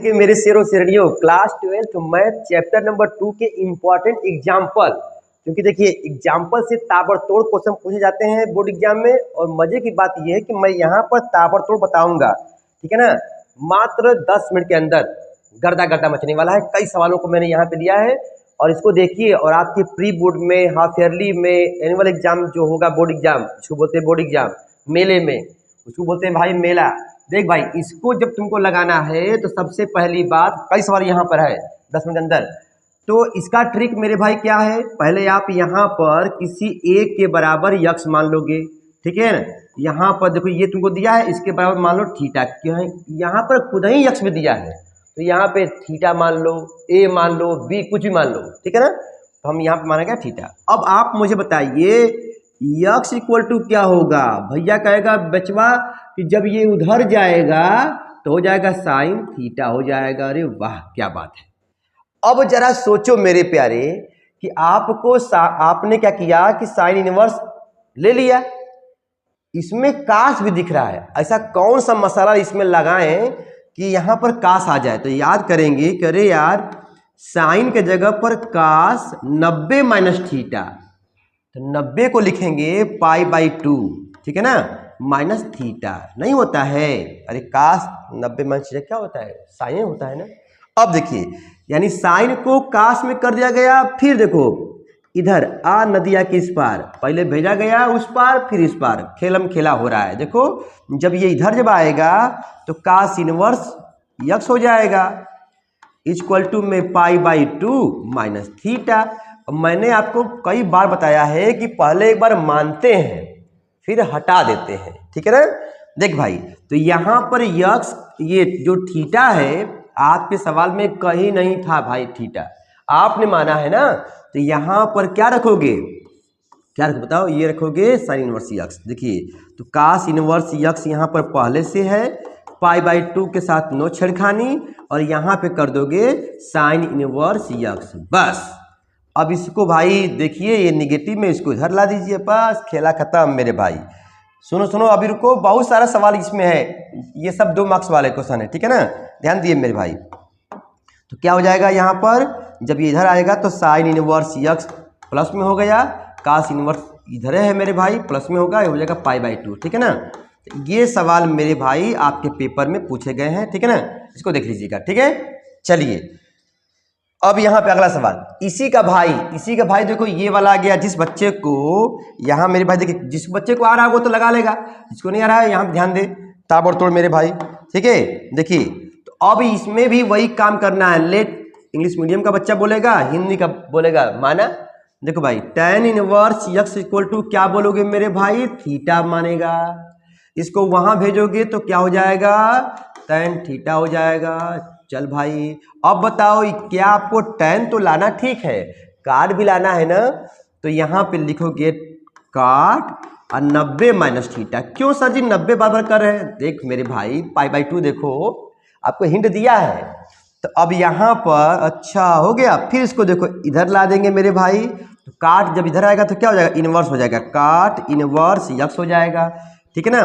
कि मेरे शेरों शेरनियों class 12th math chapter number 2 के इम्पॉर्टेंट एग्जाम्पल, क्योंकि देखिए एग्जाम्पल से ताबड़तोड़ क्वेश्चन पूछे जाते हैं बोर्ड एग्जाम में। और मजे की बात यह है कि मैं यहाँ पर ताबड़तोड़ बताऊंगा, ठीक है ना। मात्र 10 मिनट के अंदर गर्दा गर्दा मचने वाला है। कई सवालों को मैंने यहाँ पे लिया है और इसको देखिए। और आपके प्री बोर्ड में, हाफ ईयरली में, एनुअल एग्जाम जो होगा बोर्ड एग्जाम, उसको बोलते हैं बोर्ड एग्जाम, मेले में उसको बोलते हैं भाई मेला। देख भाई, इसको जब तुमको लगाना है तो सबसे पहली बात, कई सवाल यहाँ पर है 10 मिनट के अंदर। तो इसका ट्रिक मेरे भाई क्या है, पहले आप यहाँ पर किसी एक के बराबर यक्स मान लोगे, ठीक है ना। यहाँ पर देखो ये तुमको दिया है, इसके बराबर मान लो थीटा, क्यों है यहाँ पर खुद ही यक्स में दिया है, तो यहाँ पे थीटा मान लो, ए मान लो, बी कुछ भी मान लो, ठीक है ना। तो हम यहाँ पे माना गया थीटा। अब आप मुझे बताइए यक्स इक्वल टू क्या होगा। भैया कहेगा बचवा कि जब ये उधर जाएगा तो हो जाएगा साइन थीटा हो जाएगा। अरे वाह क्या बात है। अब जरा सोचो मेरे प्यारे कि आपने क्या किया कि साइन इनवर्स ले लिया, इसमें काश भी दिख रहा है। ऐसा कौन सा मसाला इसमें लगाएं कि यहां पर काश आ जाए। तो याद करेंगे कि अरे यार साइन के जगह पर काश 90 माइनस थीटा, तो 90 को लिखेंगे पाई बाई 2, ठीक है ना, माइनस थीटा नहीं होता है। अरे काश 90 माइनस थीटा क्या होता है, साइन होता है ना। अब देखिए यानी साइन को काश में कर दिया गया, फिर देखो इधर आ नदिया किस पार, पहले भेजा गया उस पार फिर इस पार, खेलम खेला हो रहा है। देखो जब ये इधर जब आएगा तो काश इनवर्स यक्स हो जाएगा, इक्वल टू में पाई बाई 2 माइनस थीटा। मैंने आपको कई बार बताया है कि पहले एक बार मानते हैं फिर हटा देते हैं, ठीक है ना। देख भाई तो यहाँ पर यक्स, ये जो थीटा है आपके सवाल में कहीं नहीं था भाई, थीटा आपने माना है ना। तो यहाँ पर क्या रखोगे, क्या रखो बताओ, ये रखोगे साइन इनवर्स यक्स। देखिए तो काश इनवर्स यक्स यहाँ पर पहले से है, पाई बाई 2 के साथ नो छेड़खानी, और यहाँ पे कर दोगे साइन इनवर्स यक्स, बस। अब इसको भाई देखिए ये निगेटिव में इसको इधर ला दीजिए, बस खेला खत्म मेरे भाई। सुनो सुनो अभी रुको, बहुत सारा सवाल इसमें है, ये सब 2 मार्क्स वाले क्वेश्चन है, ठीक है ना, ध्यान दिए मेरे भाई। तो क्या हो जाएगा यहाँ पर, जब ये इधर आएगा तो साइन इनवर्स यक्स प्लस में हो गया, काश इनवर्स इधर है मेरे भाई प्लस में होगा, ये हो जाएगा पाई बाई 2, ठीक है ना। ये सवाल मेरे भाई आपके पेपर में पूछे गए हैं, ठीक है ना, इसको देख लीजिएगा, ठीक है। चलिए अब यहाँ पे अगला सवाल, इसी का भाई देखो ये वाला आ गया। जिस बच्चे को यहाँ मेरे भाई देखिए, जिस बच्चे को आ रहा है वो तो लगा लेगा, जिसको नहीं आ रहा है यहाँ पे ध्यान दे, ताबड़तोड़ मेरे भाई, ठीक है। देखिए तो अब इसमें भी वही काम करना है। लेट इंग्लिश मीडियम का बच्चा बोलेगा, हिंदी का बोलेगा, माना। देखो भाई tan inverse x equal to क्या बोलोगे मेरे भाई, थीटा मानेगा। इसको वहां भेजोगे तो क्या हो जाएगा, tan थीटा हो जाएगा। चल भाई अब बताओ क्या आपको tan तो लाना ठीक है, काट भी लाना है ना। तो यहाँ पे लिखोगे काट और 90 माइनस थीटा। क्यों सर जी 90 बार कर रहे हैं, देख मेरे भाई पाई बाई 2 देखो आपको हिंट दिया है। तो अब यहाँ पर अच्छा हो गया, फिर इसको देखो इधर ला देंगे मेरे भाई। तो काट जब इधर आएगा तो क्या हो जाएगा, इनवर्स हो जाएगा, काट इनवर्स यक्स हो जाएगा, ठीक है ना।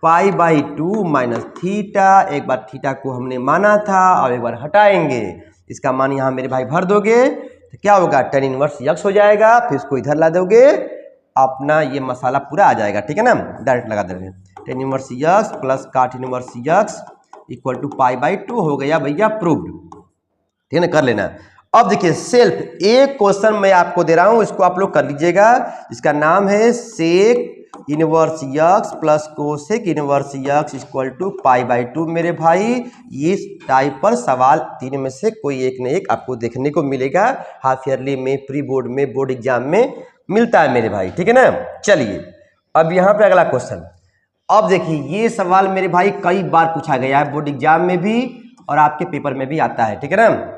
पाई बाई 2 माइनस थीटा, एक बार थीटा को हमने माना था और एक बार हटाएंगे, इसका मान यहाँ मेरे भाई भर दोगे तो क्या होगा, tan इनवर्स यक्स हो जाएगा। फिर इसको इधर ला दोगे, अपना ये मसाला पूरा आ जाएगा, ठीक है ना, डायरेक्ट लगा देंगे। tan inverse x plus cot inverse x equal to pi by 2 हो गया भैया प्रूव्ड, ठीक है ना, कर लेना। अब देखिए सेल्फ एक क्वेश्चन मैं आपको दे रहा हूं, इसको आप लोग कर लीजिएगा। इसका नाम है sec inverse x plus cosec inverse x equal to pi by 2 मेरे भाई। इस टाइप पर सवाल 3 में से कोई एक न एक आपको देखने को मिलेगा, हाफ ईयरली में, प्री बोर्ड में, बोर्ड एग्जाम में मिलता है मेरे भाई, ठीक है ना। चलिए अब यहाँ पे अगला क्वेश्चन। अब देखिए ये सवाल मेरे भाई कई बार पूछा गया है, बोर्ड एग्जाम में भी और आपके पेपर में भी आता है, ठीक है ना।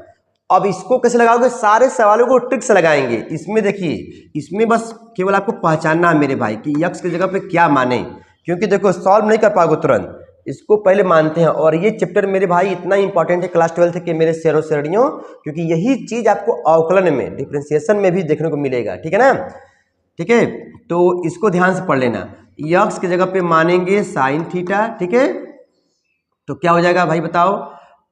अब इसको कैसे लगाओगे, सारे सवालों को ट्रिक से लगाएंगे। इसमें देखिए, इसमें बस केवल आपको पहचानना है मेरे भाई कि यक्स की जगह पे क्या माने, क्योंकि देखो सॉल्व नहीं कर पाओगे तुरंत, इसको पहले मानते हैं। और ये चैप्टर मेरे भाई इतना इंपॉर्टेंट है क्लास 12 के मेरे शेरों शेरनियों, क्योंकि यही चीज आपको अवकलन में, डिफरेंशिएशन में भी देखने को मिलेगा, ठीक है ना। ठीक है तो इसको ध्यान से पढ़ लेना। यक्स की जगह पे मानेंगे साइन थीटा, ठीक है। तो क्या हो जाएगा भाई बताओ,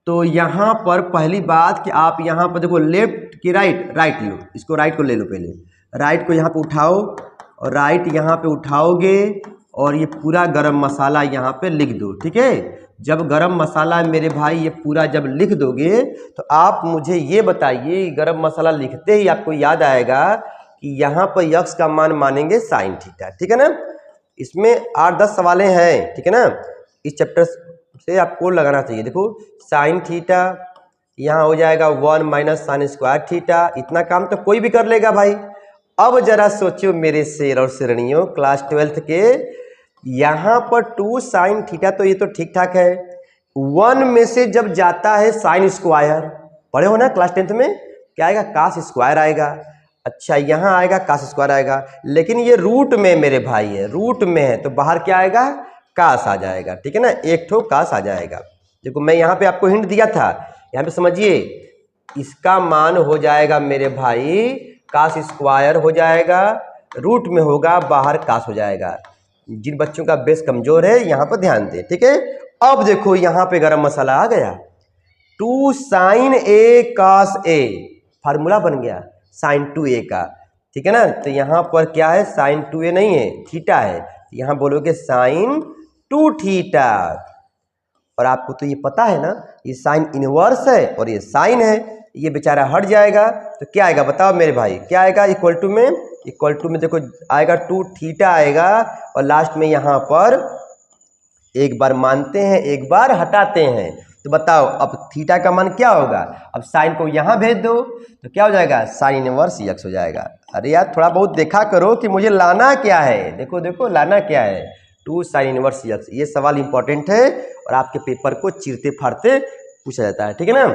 तो यहाँ पर पहली बात कि आप यहाँ पर देखो लेफ्ट की राइट लो, इसको राइट को ले लो, पहले राइट को यहाँ पे उठाओ और राइट यहाँ पे उठाओगे और ये पूरा गरम मसाला यहाँ पे लिख दो। ठीक है, जब गरम मसाला मेरे भाई ये पूरा जब लिख दोगे तो आप मुझे ये बताइए, गरम मसाला लिखते ही आपको याद आएगा कि यहाँ पर यक्स का मान मानेंगे साइन थीटा। ठीक है ना, इसमें 8-10 सवालें हैं। ठीक है ना, इस चैप्टर से आपको लगाना चाहिए। देखो साइन थीटा यहाँ हो जाएगा 1 माइनस साइन स्क्वायर थीटा, इतना काम तो कोई भी कर लेगा भाई। अब जरा सोचो मेरे शेर और शेरनियों क्लास 12th के, यहाँ पर 2 साइन थीटा तो ये तो ठीक ठाक है, 1 में से जब जाता है साइन स्क्वायर, पढ़े हो ना क्लास 10th में, क्या आएगा कास स्क्वायर आएगा। अच्छा यहाँ आएगा कास स्क्वायर आएगा, लेकिन ये रूट में मेरे भाई है, रूट में है तो बाहर क्या आएगा कास आ जाएगा। ठीक है ना, एक ठो कास आ जाएगा। देखो मैं यहाँ पे आपको हिंट दिया था, यहाँ पे समझिए, इसका मान हो जाएगा मेरे भाई कास स्क्वायर हो जाएगा, रूट में होगा बाहर कास हो जाएगा। जिन बच्चों का बेस कमजोर है यहाँ पर ध्यान दें। ठीक है, अब देखो यहाँ पे गरम मसाला आ गया, 2 साइन ए कास ए, फार्मूला बन गया साइन 2a का। ठीक है ना, तो यहाँ पर क्या है साइन 2a नहीं है थीटा है, यहाँ बोलोगे साइन 2 थीटा। और आपको तो ये पता है ना ये साइन इनवर्स है और ये साइन है, ये बेचारा हट जाएगा तो क्या आएगा बताओ मेरे भाई, क्या आएगा इक्वल टू में देखो आएगा 2 थीटा आएगा, और लास्ट में यहाँ पर एक बार मानते हैं एक बार हटाते हैं, तो बताओ अब थीटा का मान क्या होगा। अब साइन को यहाँ भेज दो तो क्या हो जाएगा साइन इनवर्स यक्स हो जाएगा। अरे यार थोड़ा बहुत देखा करो कि मुझे लाना क्या है, देखो देखो लाना क्या है, 2 साइन इनवर्स यक्स। ये सवाल इंपॉर्टेंट है और आपके पेपर को चीरते फाड़ते पूछा जाता है। ठीक है ना,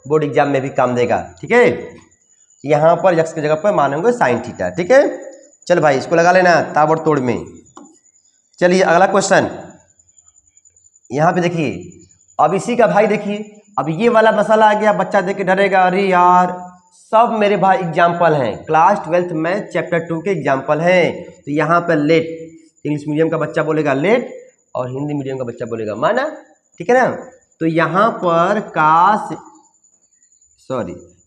बोर्ड एग्जाम में भी काम देगा। ठीक है, यहाँ पर यक्स की जगह पर मानेंगे साइन थीटा। ठीक है, चल भाई इसको लगा लेना ताबड़तोड़ में। चलिए अगला क्वेश्चन यहाँ पे देखिए, अब इसी का भाई देखिए, अब ये वाला मसाला आ गया, बच्चा देख के डरेगा, अरे यार सब मेरे भाई एग्जाम्पल हैं, क्लास 12th में चैप्टर 2 के एग्जाम्पल हैं। तो यहाँ पर लेट, इंग्लिश मीडियम का बच्चा बोलेगा लेट और हिंदी मीडियम का बच्चा बोलेगा माना। ठीक है ना, तो यहाँ पर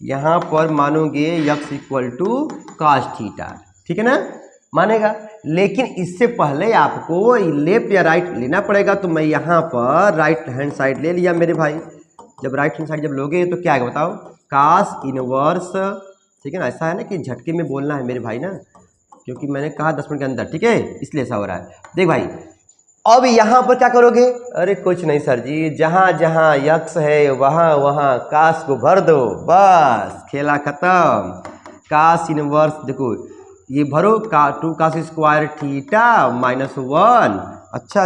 यहाँ पर मानोगे x equal to cos theta. ठीक है ना, मानेगा, लेकिन इससे पहले आपको लेफ्ट या राइट लेना पड़ेगा। तो मैं यहाँ पर राइट हैंड साइड ले लिया मेरे भाई। जब राइट हैंड साइड जब लोगे तो क्या आएगा बताओ, कास इनवर्स। ठीक है ना, ऐसा है ना कि झटके में बोलना है मेरे भाई ना, क्योंकि मैंने कहा 10 मिनट के अंदर। ठीक है, इसलिए ऐसा हो रहा है। देख भाई अब यहाँ पर क्या करोगे, अरे कुछ नहीं सर जी, जहाँ जहाँ यक्स है वहाँ वहाँ कास को भर दो, बस खेला खत्म। कास इनवर्स देखो ये भरो, 2 कास स्क्वायर थीटा -1। अच्छा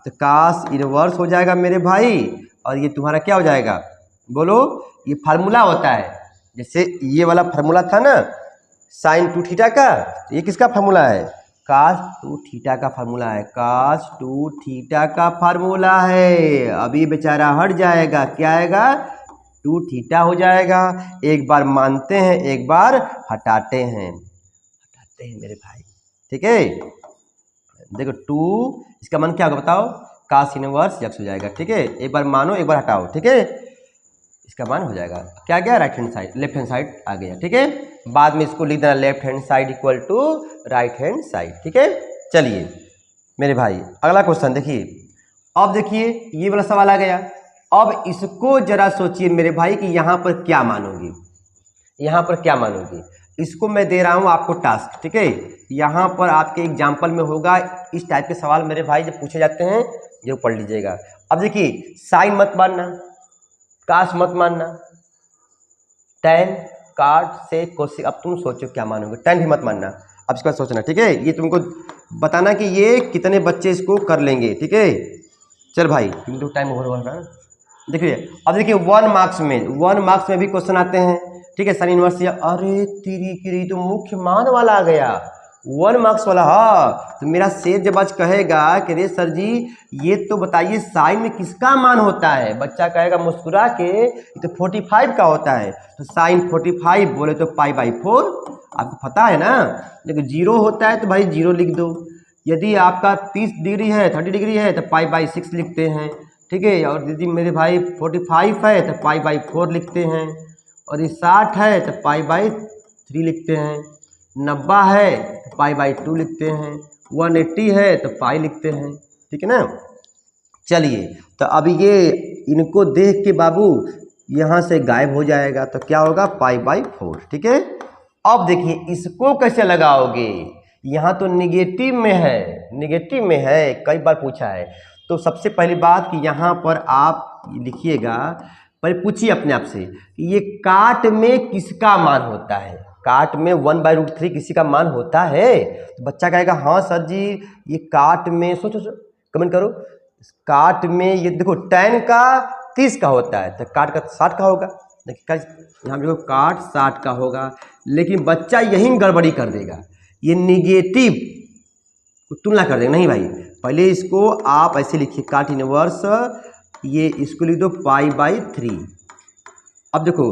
तो कास इनवर्स हो जाएगा मेरे भाई, और ये तुम्हारा क्या हो जाएगा बोलो, ये फार्मूला होता है, जैसे ये वाला फार्मूला था ना साइन 2 थीटा का, ये किसका फार्मूला है, कास 2 थीटा का फार्मूला है, कास 2 थीटा का फार्मूला है। अभी बेचारा हट जाएगा, क्या आएगा 2 थीटा हो जाएगा। एक बार मानते हैं एक बार हटाते हैं मेरे भाई। ठीक है, देखो 2 इसका मान क्या होगा बताओ, कास इनवर्स यक्स हो जाएगा। ठीक है, एक बार मानो एक बार हटाओ। ठीक है, इसका मान हो जाएगा क्या गया right hand side, left hand side आ गया। ठीक है, बाद में इसको लिख देना left hand side equal to right hand side. ठीक है, चलिए मेरे भाई अगला क्वेश्चन देखिए। अब देखिए ये वाला सवाल आ गया, अब इसको जरा सोचिए मेरे भाई कि यहाँ पर क्या मानोगे, यहाँ पर क्या मानोगे। इसको मैं दे रहा हूँ आपको टास्क। ठीक है, यहाँ पर आपके एग्जाम्पल में होगा इस टाइप के सवाल मेरे भाई जब पूछे जाते हैं जो पढ़ लीजिएगा। अब देखिए साइन मत मानना, कास मत मानना, टैन काट से कोसी, अब तुम सोचो क्या मानोगे, टैन भी मत मानना। अब इसका सोचना। ठीक है, ये तुमको बताना कि ये कितने बच्चे इसको कर लेंगे। ठीक है, चल भाई तो टाइम ओवर हो रहा है। देखिए अब देखिए 1 मार्क्स में भी क्वेश्चन आते हैं। ठीक है, साइन इनवर्स, अरे तेरी तो मुख्य मान वाला आ गया 1 मार्क्स वाला। हाँ, तो मेरा शेर जब आज कहेगा कि रे सर जी ये तो बताइए साइन में किसका मान होता है, बच्चा कहेगा मुस्कुरा के ये तो 45 का होता है। तो साइन 45 बोले तो π/4, आपको पता है ना। देखो 0 होता है तो भाई 0 लिख दो, यदि आपका 30 डिग्री है 30 डिग्री है तो π/6 लिखते हैं, ठीक है। और दीदी मेरे भाई 45 है तो पाई/4 लिखते हैं, और ये 60 है तो पाई/3 लिखते हैं, 90 है तो पाई/2 लिखते हैं, 180 है तो पाई लिखते हैं, ठीक है ना। चलिए तो अब ये इनको देख के बाबू यहाँ से गायब हो जाएगा, तो क्या होगा पाई/4, ठीक है। अब देखिए इसको कैसे लगाओगे, यहाँ तो निगेटिव में है, कई बार पूछा है। तो सबसे पहली बात कि यहाँ पर आप लिखिएगा, पहले पूछिए अपने आप से ये काट में किसका मान होता है, काट में 1/√3 किसी का मान होता है। तो बच्चा कहेगा हाँ सर जी ये काट में, सोचो कमेंट करो, काट में ये देखो tan का 30 का होता है तो काट का 60 का होगा। देखिए यहाँ देखो काट 60 का होगा, लेकिन बच्चा यही गड़बड़ी कर देगा, ये निगेटिव तुलना कर देगा। नहीं भाई, पहले इसको आप ऐसे लिखिए काट इनवर्स, ये इसको लिख दो पाई/3। अब देखो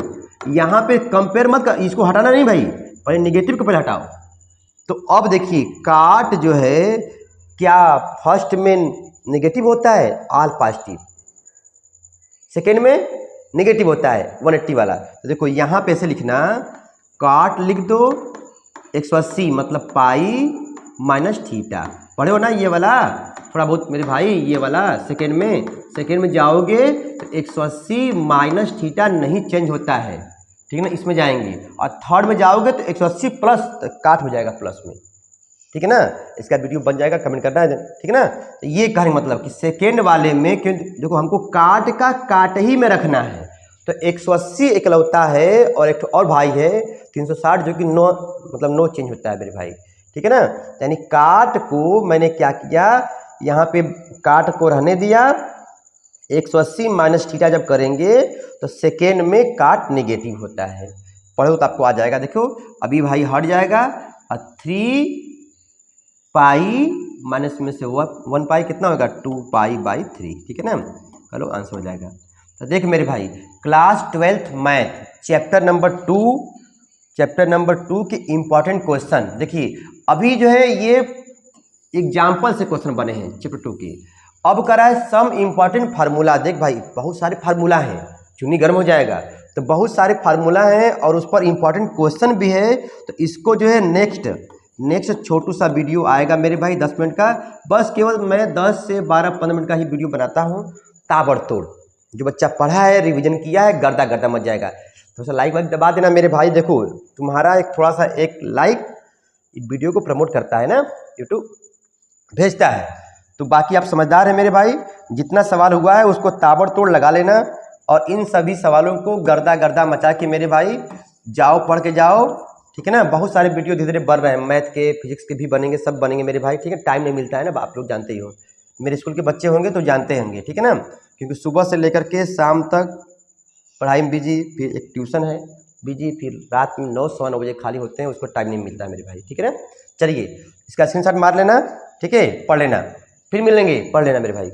यहाँ पे कंपेयर मत कर, इसको हटाना नहीं भाई, पहले निगेटिव को पहले हटाओ। तो अब देखिए काट जो है क्या फर्स्ट में नेगेटिव होता है, ऑल पॉजिटिव, सेकेंड में नेगेटिव होता है 180 वाला। तो देखो यहाँ पे ऐसे लिखना, काट लिख दो 180 मतलब पाई-थीटा, पढ़े हो ना ये वाला थोड़ा बहुत मेरे भाई, ये वाला सेकेंड में जाओगे तो 180 - थीटा नहीं चेंज होता है, ठीक है ना, इसमें जाएंगे। और थर्ड में जाओगे तो 180 प्लस तो काट हो जाएगा प्लस में, ठीक है ना। इसका वीडियो बन जाएगा, कमेंट करना है, ठीक है ना। तो ये कहने मतलब कि सेकेंड वाले में क्यों, देखो हमको काट का काट ही में रखना है, तो 180 इकलौता है और एक और भाई है 360 जो कि नो चेंज होता है मेरे भाई, ठीक है ना। यानी काट को मैंने क्या किया, यहाँ पे काट को रहने दिया, 180 - थीटा जब करेंगे तो सेकेंड में काट नेगेटिव होता है, पढ़ो तो आपको आ जाएगा। देखो अभी भाई हट जाएगा, और 3 पाई माइनस में से 1 पाई कितना होगा 2 पाई/3, ठीक है ना। चलो आंसर हो जाएगा। तो देख मेरे भाई class 12th math chapter number 2 के इम्पॉर्टेंट क्वेश्चन देखिए, अभी जो है ये एग्जाम्पल से क्वेश्चन बने हैं चैप्टर 2 के। अब करा है सम इम्पॉर्टेंट फार्मूला, देख भाई बहुत सारे फार्मूला हैं, चुन्नी गर्म हो जाएगा, तो बहुत सारे फार्मूला हैं और उस पर इम्पॉर्टेंट क्वेश्चन भी है। तो इसको जो है नेक्स्ट छोटू सा वीडियो आएगा मेरे भाई 10 मिनट का, बस केवल मैं 10 से 12-15 मिनट का ही वीडियो बनाता हूँ, ताबड़तोड़। जो बच्चा पढ़ा है रिवीजन किया है गर्दा मच जाएगा। तो लाइक दबा देना मेरे भाई, देखो तुम्हारा एक थोड़ा सा एक लाइक वीडियो को प्रमोट करता है ना, यूट्यूब भेजता है। तो बाकी आप समझदार हैं मेरे भाई, जितना सवाल हुआ है उसको ताबड़तोड़ लगा लेना, और इन सभी सवालों को गर्दा मचा के मेरे भाई जाओ पढ़ के जाओ, ठीक है ना। बहुत सारे वीडियो धीरे धीरे बढ़ रहे हैं, मैथ के फिजिक्स के भी बनेंगे, सब बनेंगे मेरे भाई, ठीक है। टाइम नहीं मिलता है ना, आप लोग जानते ही हो, मेरे स्कूल के बच्चे होंगे तो जानते होंगे, ठीक है ना, क्योंकि सुबह से लेकर के शाम तक पढ़ाई में बिजी, फिर एक ट्यूशन है बिजी, फिर रात में 9-9 बजे खाली होते हैं, उसको टाइम नहीं मिलता है मेरे भाई, ठीक है ना। चलिए इसका स्क्रीनशॉट मार लेना, ठीक है, पढ़ लेना, फिर मिलेंगे, पढ़ लेना मेरे भाई।